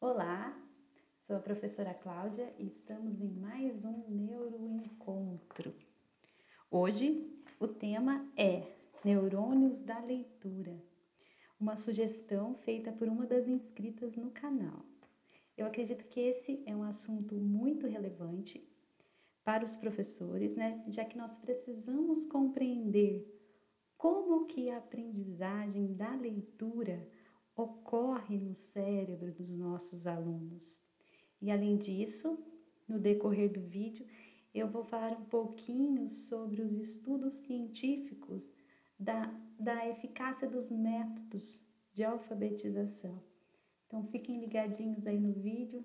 Olá, sou a professora Cláudia e estamos em mais um Neuroencontro. Hoje o tema é Neurônios da Leitura, uma sugestão feita por uma das inscritas no canal. Eu acredito que esse é um assunto muito relevante para os professores, já que nós precisamos compreender como que a aprendizagem da leitura ocorre no cérebro dos nossos alunos. E além disso, no decorrer do vídeo, eu vou falar um pouquinho sobre os estudos científicos da eficácia dos métodos de alfabetização. Então fiquem ligadinhos aí no vídeo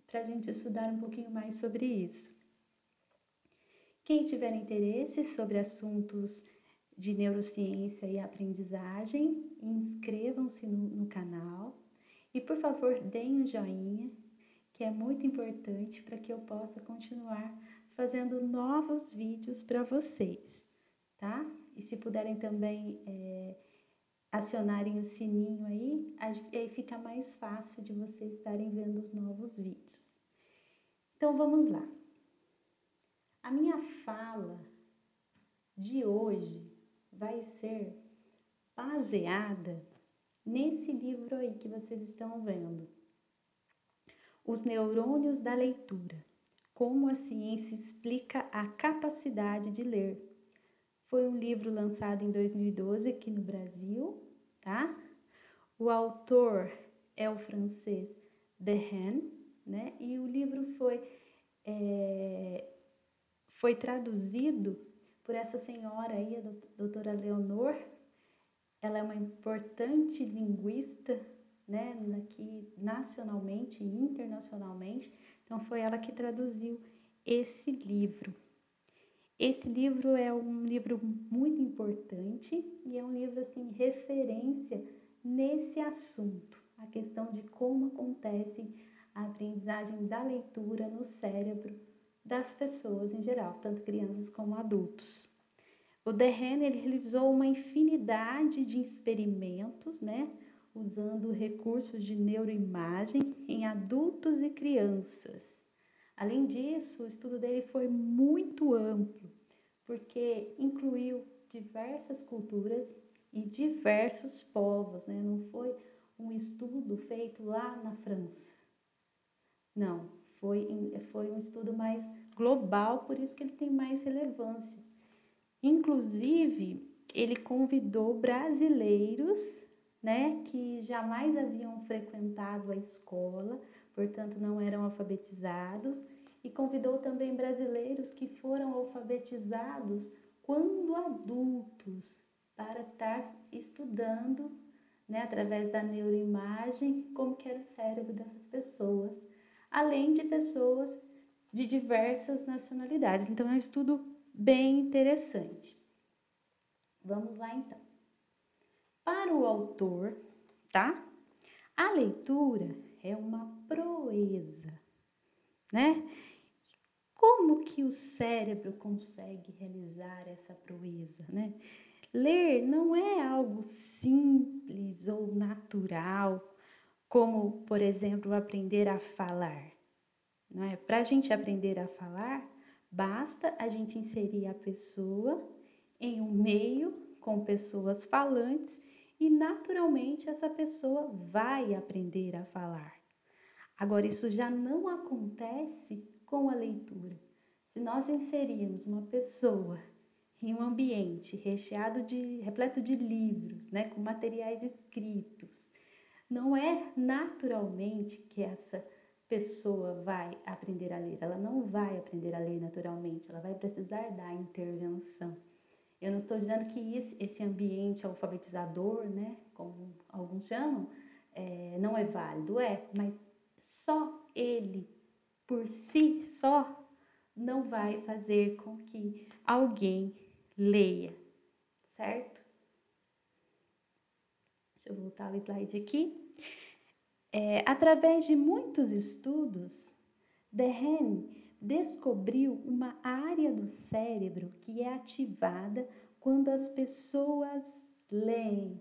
para a gente estudar um pouquinho mais sobre isso. Quem tiver interesse sobre assuntos de neurociência e aprendizagem, inscrevam-se no canal e, por favor, deem um joinha, que é muito importante para que eu possa continuar fazendo novos vídeos para vocês, tá? E se puderem também acionarem o sininho aí fica mais fácil de vocês estarem vendo os novos vídeos. Então, vamos lá. A minha fala de hoje vai ser baseada nesse livro aí que vocês estão vendo. Os Neurônios da Leitura. Como a ciência explica a capacidade de ler. Foi um livro lançado em 2012 aqui no Brasil, tá? O autor é o francês Dehaene, E o livro foi traduzido por essa senhora aí, a doutora Leonor. Ela é uma importante linguista, aqui nacionalmente e internacionalmente. Então, foi ela que traduziu esse livro. Esse livro é um livro muito importante e é um livro, assim, referência nesse assunto. A questão de como acontece a aprendizagem da leitura no cérebro das pessoas em geral, tanto crianças como adultos. O Dehaene, ele realizou uma infinidade de experimentos, usando recursos de neuroimagem em adultos e crianças. Além disso, o estudo dele foi muito amplo, porque incluiu diversas culturas e diversos povos, Não foi um estudo feito lá na França. Não, foi um estudo mais global, por isso que ele tem mais relevância. Inclusive, ele convidou brasileiros, que jamais haviam frequentado a escola, portanto não eram alfabetizados, e convidou também brasileiros que foram alfabetizados quando adultos, para estar estudando, através da neuroimagem, como que era o cérebro dessas pessoas, além de pessoas de diversas nacionalidades. Então, é um estudo bem interessante. Vamos lá, então. Para o autor, a leitura é uma proeza, Como que o cérebro consegue realizar essa proeza, Ler não é algo simples ou natural, como, por exemplo, aprender a falar. Para a gente aprender a falar, basta a gente inserir a pessoa em um meio com pessoas falantes e, naturalmente, essa pessoa vai aprender a falar. Agora, isso já não acontece com a leitura. Se nós inserirmos uma pessoa em um ambiente repleto de livros, com materiais escritos, não é naturalmente que essa pessoa vai aprender a ler. Ela não vai aprender a ler naturalmente, ela vai precisar da intervenção. Eu não estou dizendo que esse ambiente alfabetizador, como alguns chamam, não é válido, mas só ele, por si só, não vai fazer com que alguém leia, certo? Deixa eu voltar o slide aqui. Através de muitos estudos, Dehaene descobriu uma área do cérebro que é ativada quando as pessoas leem.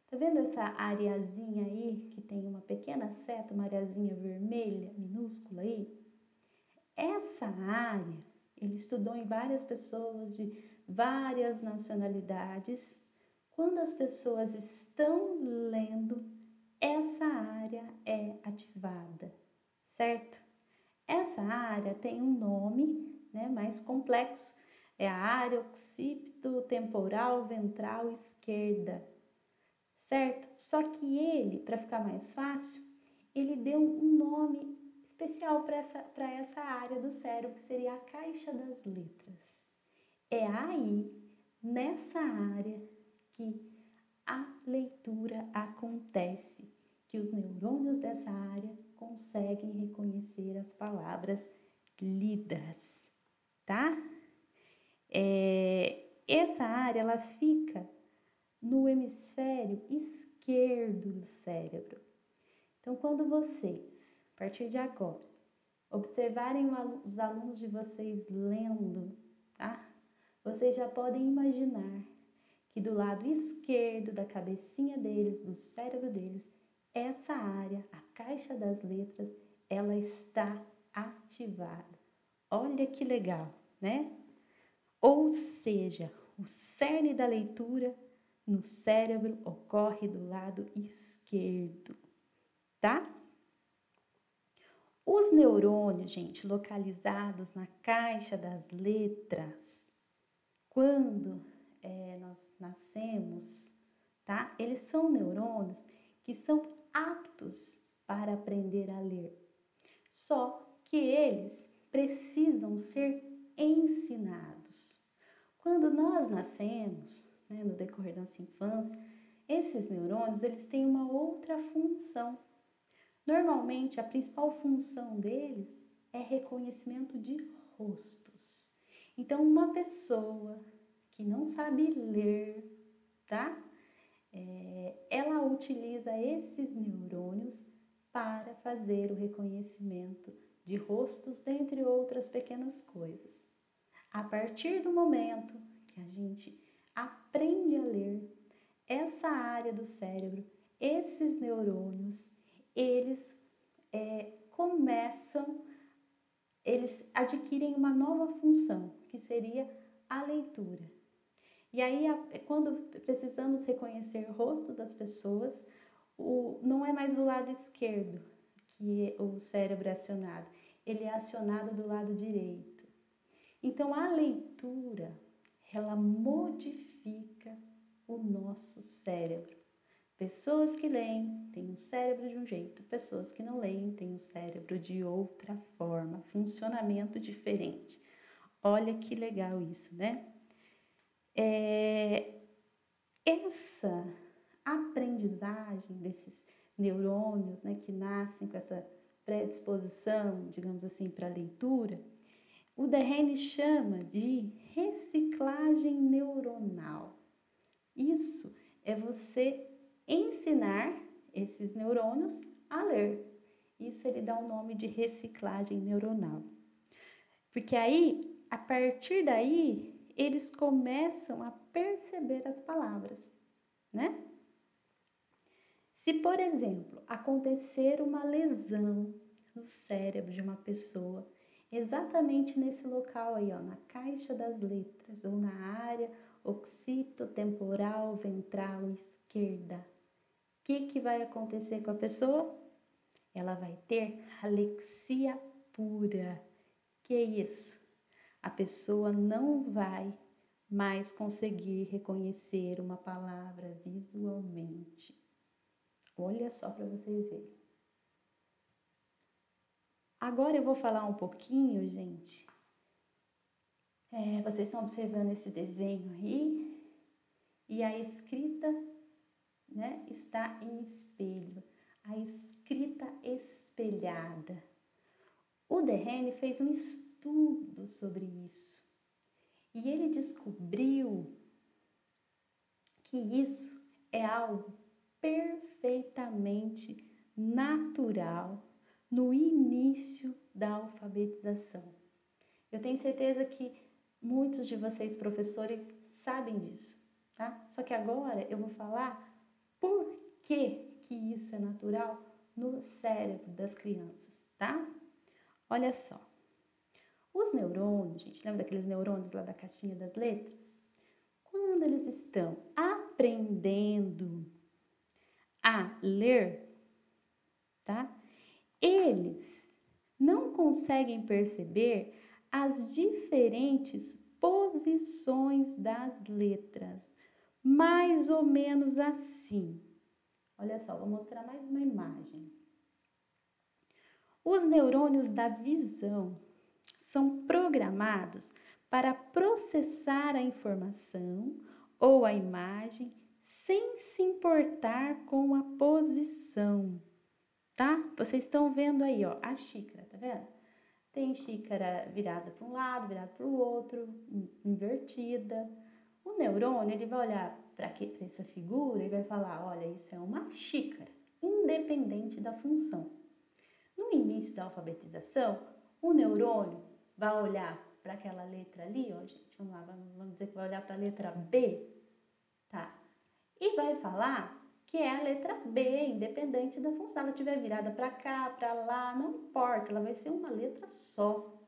Tá vendo essa areazinha aí, que tem uma pequena seta, uma areazinha vermelha, minúscula aí? Essa área, ele estudou em várias pessoas de várias nacionalidades. Quando as pessoas estão lendo, essa área é ativada, certo? Essa área tem um nome, né, mais complexo, é a área occipito-temporal ventral esquerda, certo? Só que ele, para ficar mais fácil, ele deu um nome especial para essa área do cérebro, que seria a caixa das letras. É aí, nessa área, que a leitura acontece, que os neurônios dessa área conseguem reconhecer as palavras lidas, tá? Essa área, ela fica no hemisfério esquerdo do cérebro. Então, quando vocês, a partir de agora, observarem os alunos de vocês lendo, tá? Vocês já podem imaginar que do lado esquerdo da cabecinha deles, do cérebro deles, essa área, a caixa das letras, ela está ativada. Olha que legal, né? Ou seja, o cerne da leitura no cérebro ocorre do lado esquerdo, tá? Os neurônios, gente, localizados na caixa das letras, quando nós nascemos, tá? Eles são neurônios que são aptos para aprender a ler. Só que eles precisam ser ensinados. Quando nós nascemos, né, no decorrer da nossa infância, esses neurônios, eles têm uma outra função. Normalmente, a principal função deles é reconhecimento de rostos. Então, uma pessoa que não sabe ler, tá? Ela utiliza esses neurônios para fazer o reconhecimento de rostos, dentre outras pequenas coisas. A partir do momento que a gente aprende a ler, essa área do cérebro, esses neurônios, eles eles adquirem uma nova função, que seria a leitura. E aí, quando precisamos reconhecer o rosto das pessoas, não é mais do lado esquerdo que o cérebro é acionado, ele é acionado do lado direito. Então, a leitura, ela modifica o nosso cérebro. Pessoas que leem têm um cérebro de um jeito, pessoas que não leem têm um cérebro de outra forma, funcionamento diferente. Olha que legal isso, né? Essa aprendizagem desses neurônios, né, que nascem com essa predisposição, digamos assim, para a leitura, o Dehaene chama de reciclagem neuronal. Isso é você ensinar esses neurônios a ler. Isso ele dá o nome de reciclagem neuronal. Porque aí, a partir daí, eles começam a perceber as palavras, né? Se, por exemplo, acontecer uma lesão no cérebro de uma pessoa, exatamente nesse local aí, ó, na caixa das letras ou na área occipitotemporal ventral esquerda, o que vai acontecer com a pessoa? Ela vai ter alexia pura. Que é isso? A pessoa não vai mais conseguir reconhecer uma palavra visualmente. Olha só para vocês verem. Agora eu vou falar um pouquinho, gente. Vocês estão observando esse desenho aí? E a escrita, né, está em espelho. A escrita espelhada. O Dehaene fez um estudo sobre isso. E ele descobriu que isso é algo perfeitamente natural no início da alfabetização. Eu tenho certeza que muitos de vocês, professores, sabem disso, tá? Só que agora eu vou falar Por que isso é natural no cérebro das crianças, tá? Olha só. Os neurônios, gente, lembra daqueles neurônios lá da caixinha das letras? Quando eles estão aprendendo a ler, tá? Eles não conseguem perceber as diferentes posições das letras, mais ou menos assim. Olha só, vou mostrar mais uma imagem. Os neurônios da visão são programados para processar a informação ou a imagem sem se importar com a posição, tá? Vocês estão vendo aí, ó, a xícara, tá vendo? Tem xícara virada para um lado, virada para o outro, invertida. O neurônio, ele vai olhar para essa figura e vai falar, olha, isso é uma xícara, independente da função. No início da alfabetização, o neurônio vai olhar para aquela letra ali, ó, gente, vamos lá, vamos dizer que vai olhar para a letra B, tá? E vai falar que é a letra B, independente da função. Se ela estiver virada para cá, para lá, não importa, ela vai ser uma letra só.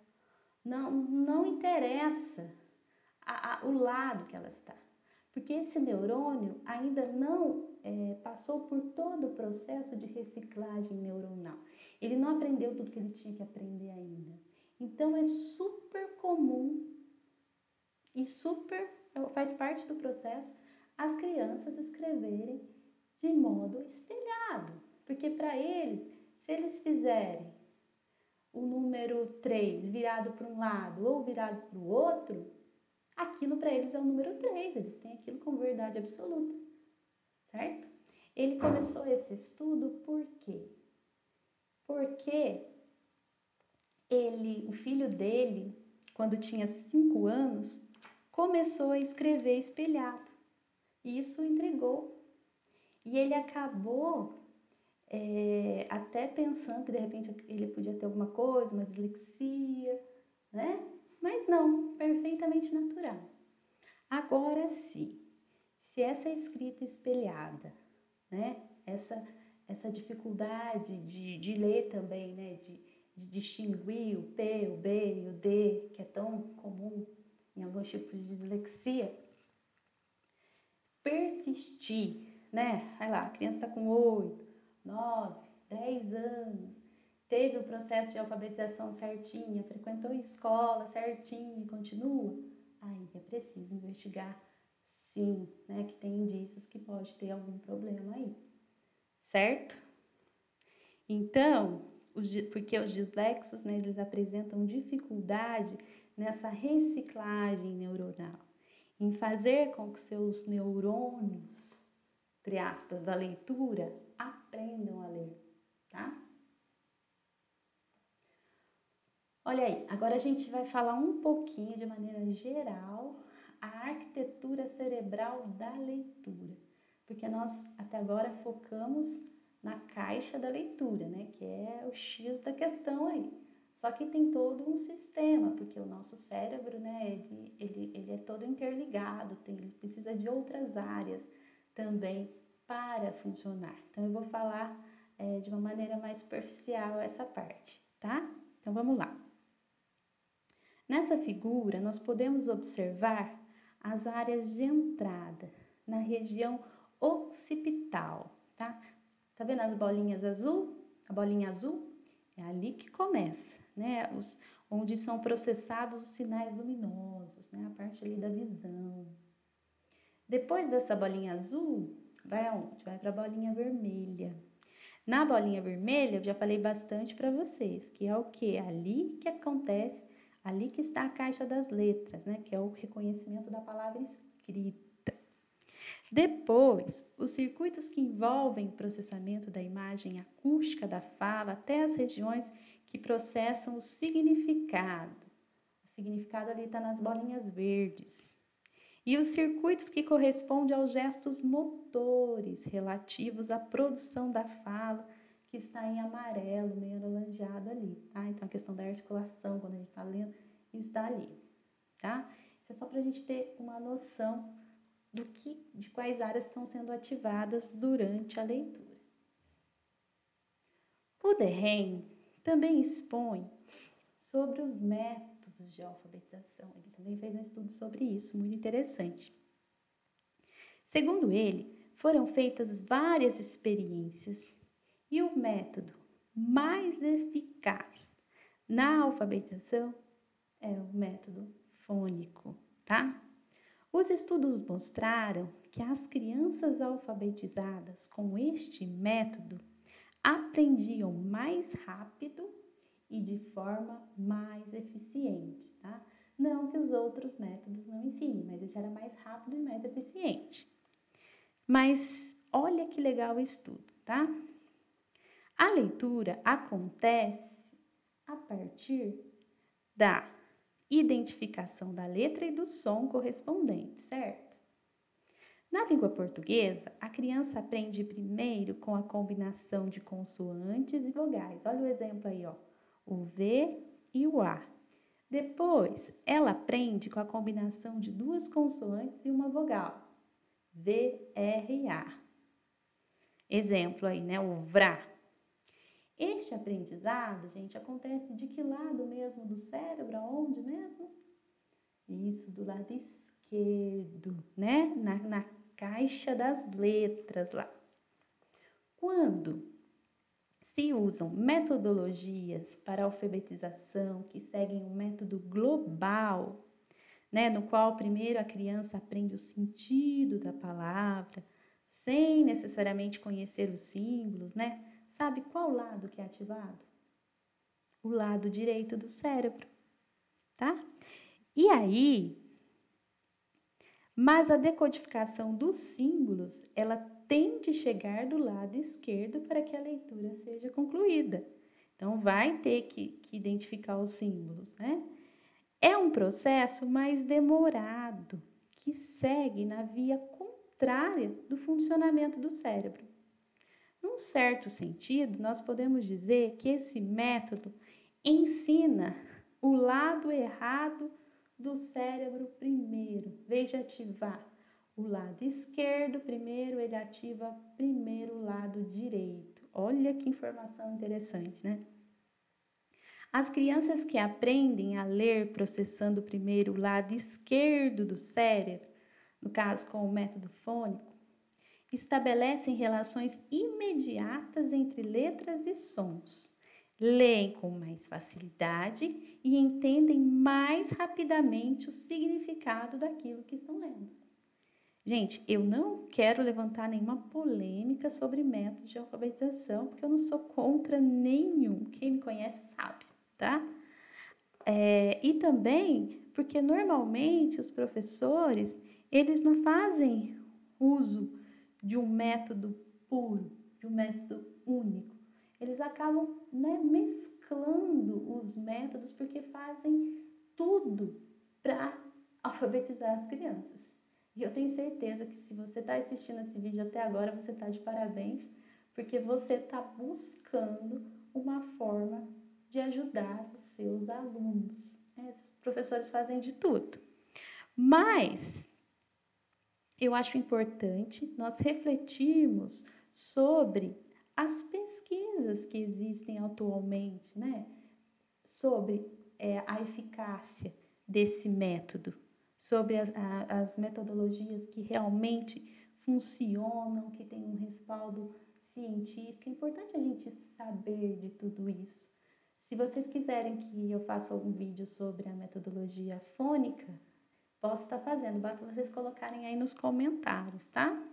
Não interessa o lado que ela está. Porque esse neurônio ainda não passou por todo o processo de reciclagem neuronal. Ele não aprendeu tudo que ele tinha que aprender ainda. Então, é super comum e faz parte do processo as crianças escreverem de modo espelhado. Porque para eles, se eles fizerem o número 3 virado para um lado ou virado para o outro, aquilo para eles é o número 3, eles têm aquilo como verdade absoluta, certo? Ele começou esse estudo por quê? Porque o filho dele, quando tinha 5 anos, começou a escrever espelhado. E isso intrigou. E ele acabou até pensando que de repente ele podia ter alguma coisa, uma dislexia, né? Mas não, perfeitamente natural. Agora sim, se essa escrita espelhada, né? Essa dificuldade de ler também, né? De distinguir o P, o B e o D, que é tão comum em alguns tipos de dislexia, persistir, né? Olha lá, a criança está com 8, 9, 10 anos, teve o processo de alfabetização certinha, frequentou a escola certinho e continua, aí é preciso investigar sim, né? Que tem indícios que pode ter algum problema aí, certo? Então, porque os dislexos, né, eles apresentam dificuldade nessa reciclagem neuronal, em fazer com que seus neurônios, entre aspas, da leitura, aprendam a ler, tá? Olha aí, agora a gente vai falar um pouquinho de maneira geral a arquitetura cerebral da leitura, porque nós até agora focamos na caixa da leitura, né, que é o X da questão aí. Só que tem todo um sistema, porque o nosso cérebro, né, ele é todo interligado, ele precisa de outras áreas também para funcionar. Então, eu vou falar de uma maneira mais superficial essa parte, tá? Então, vamos lá. Nessa figura, nós podemos observar as áreas de entrada na região occipital, tá? Tá vendo as bolinhas azul? A bolinha azul é ali que começa, né? Onde são processados os sinais luminosos, né? A parte ali da visão. Depois dessa bolinha azul, vai aonde? Vai para a bolinha vermelha. Na bolinha vermelha, eu já falei bastante para vocês, que é o que? Ali que acontece, ali que está a caixa das letras, né? Que é o reconhecimento da palavra escrita. Depois, os circuitos que envolvem o processamento da imagem acústica da fala até as regiões que processam o significado. O significado ali está nas bolinhas verdes. E os circuitos que correspondem aos gestos motores relativos à produção da fala, que está em amarelo, meio alaranjado ali, tá? Então, a questão da articulação, quando a gente está lendo, está ali, tá? Isso é só para a gente ter uma noção de quais áreas estão sendo ativadas durante a leitura. O Derren também expõe sobre os métodos de alfabetização. Ele também fez um estudo sobre isso, muito interessante. Segundo ele, foram feitas várias experiências e o método mais eficaz na alfabetização é o método fônico, tá? Os estudos mostraram que as crianças alfabetizadas com este método aprendiam mais rápido e de forma mais eficiente, tá? Não que os outros métodos não ensinem, mas esse era mais rápido e mais eficiente. Mas olha que legal o estudo, tá? A leitura acontece a partir da identificação da letra e do som correspondente, certo? Na língua portuguesa, a criança aprende primeiro com a combinação de consoantes e vogais. Olha o exemplo aí, ó. O V e o A. Depois, ela aprende com a combinação de duas consoantes e uma vogal. V, R e A. Exemplo aí, né? O VRA. Este aprendizado, gente, acontece de que lado mesmo do cérebro? Aonde mesmo? Isso, do lado esquerdo, né? Na caixa das letras lá. Quando se usam metodologias para alfabetização que seguem um método global, né, no qual primeiro a criança aprende o sentido da palavra, sem necessariamente conhecer os símbolos, né? Sabe qual lado que é ativado? O lado direito do cérebro, tá? E aí, mas a decodificação dos símbolos, ela tem de chegar do lado esquerdo para que a leitura seja concluída. Então, vai ter que identificar os símbolos, né? É um processo mais demorado, que segue na via contrária do funcionamento do cérebro. Num certo sentido, nós podemos dizer que esse método ensina o lado errado do cérebro primeiro. Veja ativar o lado esquerdo primeiro, ele ativa primeiro o lado direito. Olha que informação interessante, né? As crianças que aprendem a ler processando primeiro o lado esquerdo do cérebro, no caso com o método fônico, estabelecem relações imediatas entre letras e sons, leem com mais facilidade e entendem mais rapidamente o significado daquilo que estão lendo. Gente, eu não quero levantar nenhuma polêmica sobre métodos de alfabetização, porque eu não sou contra nenhum. Quem me conhece sabe, tá? E também porque normalmente os professores, eles não fazem uso de um método puro, de um método único. Eles acabam, né, mesclando os métodos porque fazem tudo para alfabetizar as crianças. E eu tenho certeza que se você está assistindo esse vídeo até agora, você está de parabéns, porque você está buscando uma forma de ajudar os seus alunos. Os professores fazem de tudo. Mas eu acho importante nós refletirmos sobre as pesquisas que existem atualmente, né? Sobre a eficácia desse método, sobre as metodologias que realmente funcionam, que têm um respaldo científico. É importante a gente saber de tudo isso. Se vocês quiserem que eu faça algum vídeo sobre a metodologia fônica, posso estar fazendo, basta vocês colocarem aí nos comentários, tá?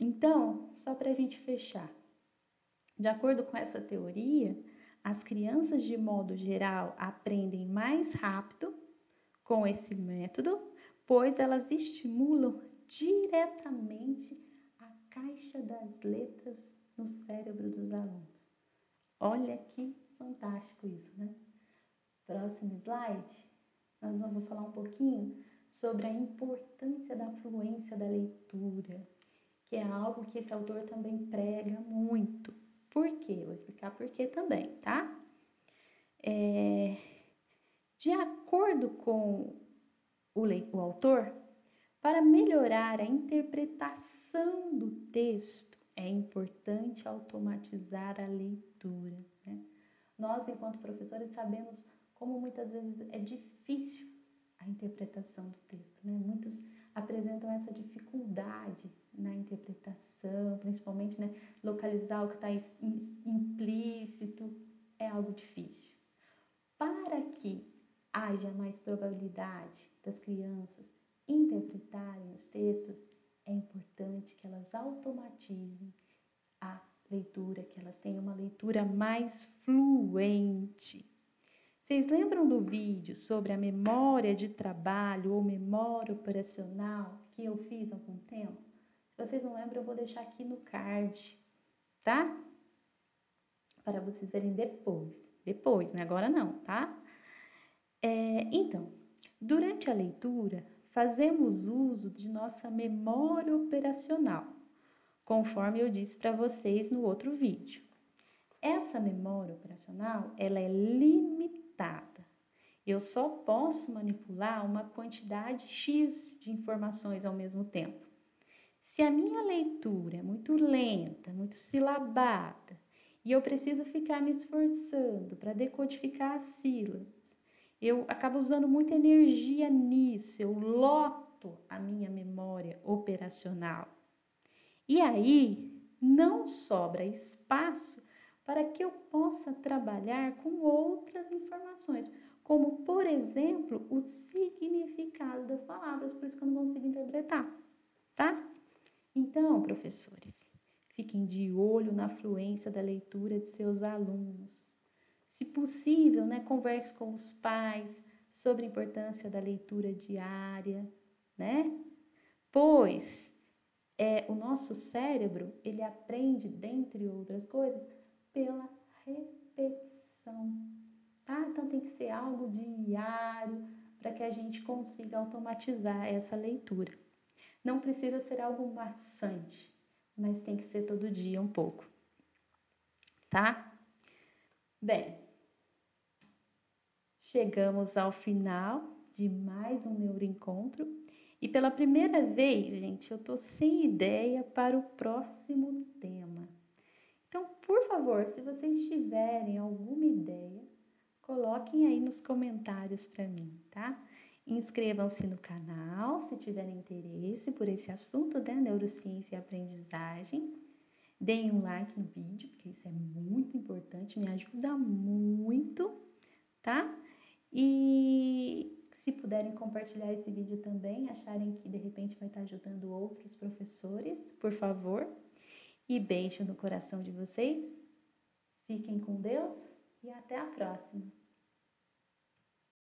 Então, só para a gente fechar, de acordo com essa teoria, as crianças, de modo geral, aprendem mais rápido com esse método, pois elas estimulam diretamente a caixa das letras no cérebro dos alunos. Olha que fantástico isso, né? Próximo slide, nós vamos falar um pouquinho sobre a importância da fluência da leitura, que é algo que esse autor também prega muito. Por quê? Vou explicar por quê também, tá? De acordo com o autor, para melhorar a interpretação do texto, é importante automatizar a leitura, né? Nós, enquanto professores, sabemos como muitas vezes é difícil a interpretação do texto, né? Muitos apresentam essa dificuldade na interpretação, principalmente, né, localizar o que está implícito, é algo difícil. Para que haja mais probabilidade das crianças interpretarem os textos, é importante que elas automatizem a leitura, que elas tenham uma leitura mais fluente. Vocês lembram do vídeo sobre a memória de trabalho ou memória operacional que eu fiz há algum tempo? Se vocês não lembram, eu vou deixar aqui no card, tá? Para vocês verem depois. Depois, né? Agora não, tá? Então, durante a leitura, fazemos uso de nossa memória operacional, conforme eu disse para vocês no outro vídeo. Essa memória operacional, ela é limitada. Eu só posso manipular uma quantidade X de informações ao mesmo tempo. Se a minha leitura é muito lenta, muito silabada, e eu preciso ficar me esforçando para decodificar as sílabas, eu acabo usando muita energia nisso, eu loto a minha memória operacional. E aí, não sobra espaço para que eu possa trabalhar com outras informações, como, por exemplo, o significado das palavras, por isso que eu não consigo interpretar, tá? Então, professores, fiquem de olho na fluência da leitura de seus alunos. Se possível, né, converse com os pais sobre a importância da leitura diária, né? Pois o nosso cérebro, ele aprende, dentre outras coisas, pela repetição, tá? Então tem que ser algo diário para que a gente consiga automatizar essa leitura. Não precisa ser algo maçante, mas tem que ser todo dia um pouco, tá? Bem, chegamos ao final de mais um neuroencontro e pela primeira vez, gente, eu tô sem ideia para o próximo tema. Então, por favor, se vocês tiverem alguma ideia, coloquem aí nos comentários para mim, tá? Inscrevam-se no canal se tiverem interesse por esse assunto, né? Neurociência e aprendizagem. Deem um like no vídeo, porque isso é muito importante, me ajuda muito, tá? E se puderem compartilhar esse vídeo também, acharem que de repente vai estar ajudando outros professores, por favor. E beijo no coração de vocês. Fiquem com Deus e até a próxima.